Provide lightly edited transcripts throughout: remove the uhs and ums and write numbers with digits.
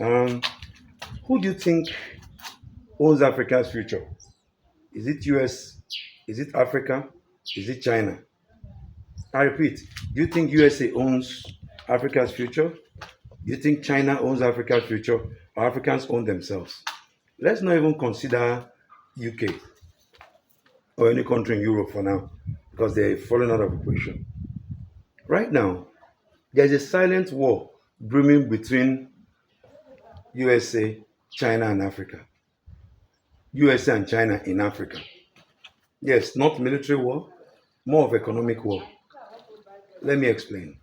Um, who do you think owns Africa's future? Is it US? Is it Africa? Is it China? I repeat, do you think USA owns Africa's future? Do you think China owns Africa's future or Africans own themselves? Let's not even consider UK or any country in Europe for now because they're falling out of equation. Right now, there's a silent war brimming between USA, China, and Africa. USA and China in Africa. Yes, not military war, more of economic war. Let me explain.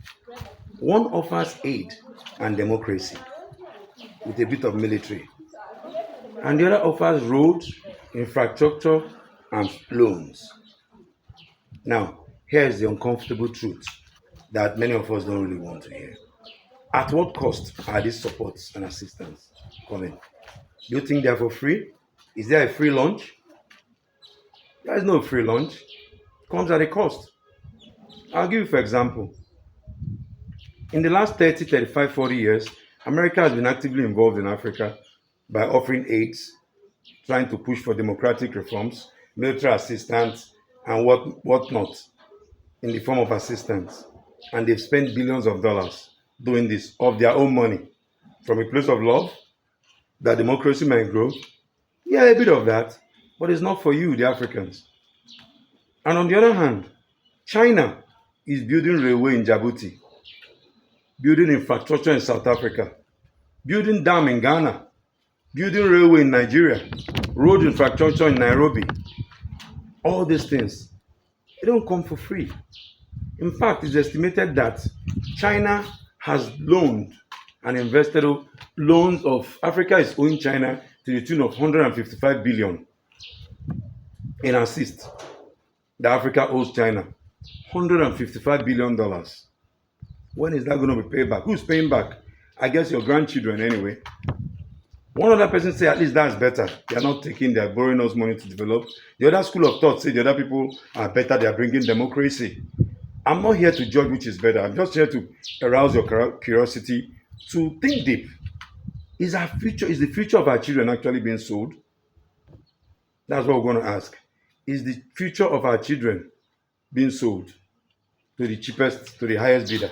One offers aid and democracy with a bit of military, and the other offers roads, infrastructure, and loans. Now, here's the uncomfortable truth that many of us don't really want to hear. At what cost are these supports and assistance coming? Do you think they're for free? Is there a free lunch? There is no free lunch. It comes at a cost. I'll give you for example. In the last 30, 35, 40 years, America has been actively involved in Africa by offering aids, trying to push for democratic reforms, military assistance, and whatnot in the form of assistance. And they've spent billions of dollars doing this of their own money from a place of love that democracy might grow. Yeah, a bit of that, but it's not for you, the Africans. And on the other hand, China is building railway in Djibouti, building infrastructure in South Africa, building dam in Ghana, building railway in Nigeria, road infrastructure in Nairobi. All these things, they don't come for free. In fact, it's estimated that China has loaned and invested loans of Africa is owing China to the tune of 155 billion in assist that Africa owes China. $155 billion. When is that going to be paid back? Who's paying back? I guess your grandchildren anyway. One other person say at least that's better. They are not taking, they are borrowing us money to develop. The other school of thought say the other people are better, they are bringing democracy. I'm not here to judge which is better. I'm just here to arouse your curiosity to think deep. Is the future of our children actually being sold? That's what we're going to ask. Is the future of our children being sold to the cheapest, to the highest bidder?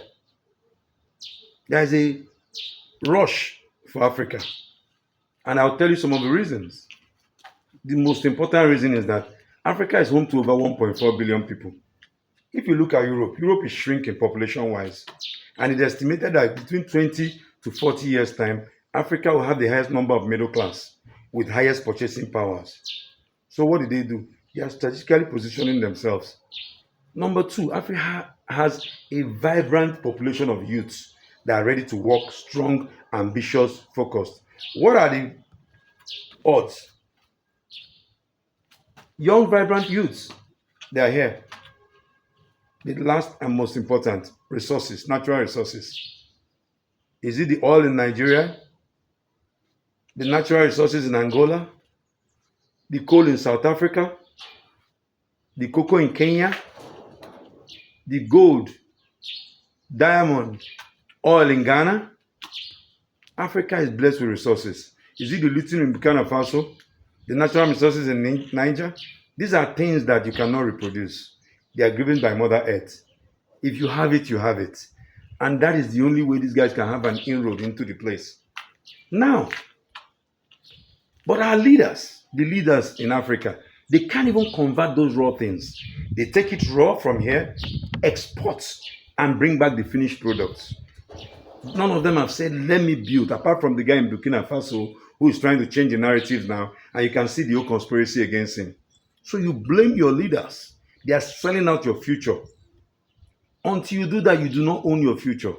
There is a rush for Africa. And I'll tell you some of the reasons. The most important reason is that Africa is home to over 1.4 billion people. If you look at Europe, Europe is shrinking population wise. And it's estimated that between 20 to 40 years' time, Africa will have the highest number of middle class with highest purchasing powers. So what did they do? They are strategically positioning themselves. Number two, Africa has a vibrant population of youths that are ready to work, strong, ambitious, focused. What are the odds? Young, vibrant youths, they are here. The last and most important, resources, natural resources. Is it the oil in Nigeria, the natural resources in Angola, the coal in South Africa, the cocoa in Kenya, the gold, diamond, oil in Ghana? Africa is blessed with resources. Is it the lithium in Burkina Faso, the natural resources in Niger? These are things that you cannot reproduce. They are given by Mother Earth. If you have it, you have it. And that is the only way these guys can have an inroad into the place. Now, but our leaders, the leaders in Africa, they can't even convert those raw things. They take it raw from here, export, and bring back the finished products. None of them have said, let me build, apart from the guy in Burkina Faso who is trying to change the narrative now, and you can see the whole conspiracy against him. So you blame your leaders. They are selling out your future. Until you do that, you do not own your future.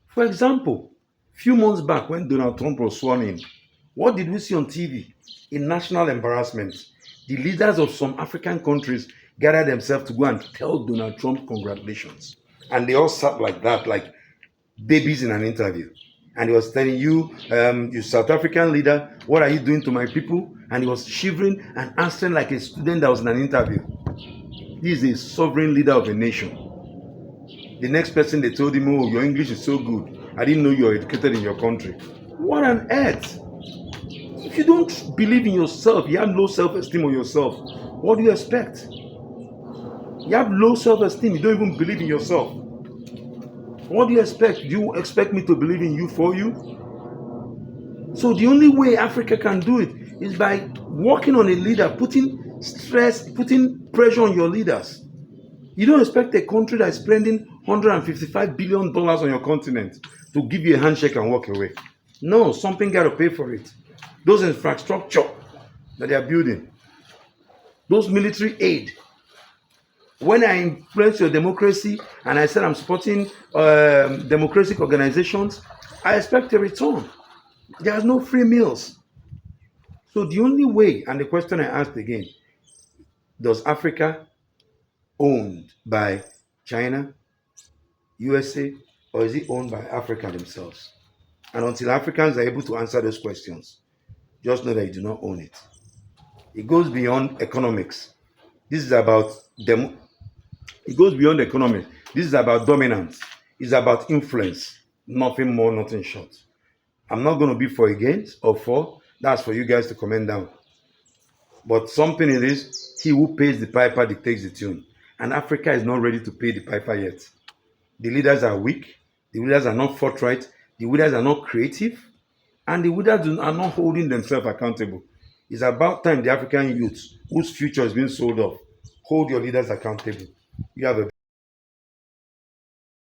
For example, a few months back when Donald Trump was sworn in, what did we see on TV? A national embarrassment. The leaders of some African countries gathered themselves to go and tell Donald Trump congratulations. And they all sat like that, like babies in an interview. And he was telling you, you South African leader, what are you doing to my people? And he was shivering and answering like a student that was in an interview. This is a sovereign leader of a nation. The next person they told him, oh, your English is so good. I didn't know you were educated in your country. What on earth? If you don't believe in yourself, you have low self-esteem of yourself, what do you expect? You have low self-esteem, you don't even believe in yourself. What do you expect? Do you expect me to believe in you for you? So the only way Africa can do it is by working on a leader, putting stress, putting pressure on your leaders. You don't expect a country that is spending $155 billion on your continent to give you a handshake and walk away. No, something got to pay for it. Those infrastructure that they are building, those military aid. When I influence your democracy and I said I'm supporting democratic organizations, I expect a return. There's no free meals. So the only way, and the question I asked again, does Africa owned by China, USA, or is it owned by Africa themselves? And until Africans are able to answer those questions, just know that you do not own it. It goes beyond economics. This is about them. It goes beyond economics. This is about dominance. It's about influence. Nothing more, nothing short. I'm not going to be for against or for. That's for you guys to comment down. But something it is, he who pays the piper dictates the tune. And Africa is not ready to pay the piper yet. The leaders are weak. The leaders are not forthright. The leaders are not creative. And the leaders are not holding themselves accountable. It's about time the African youth, whose future is being sold off, hold your leaders accountable. You have a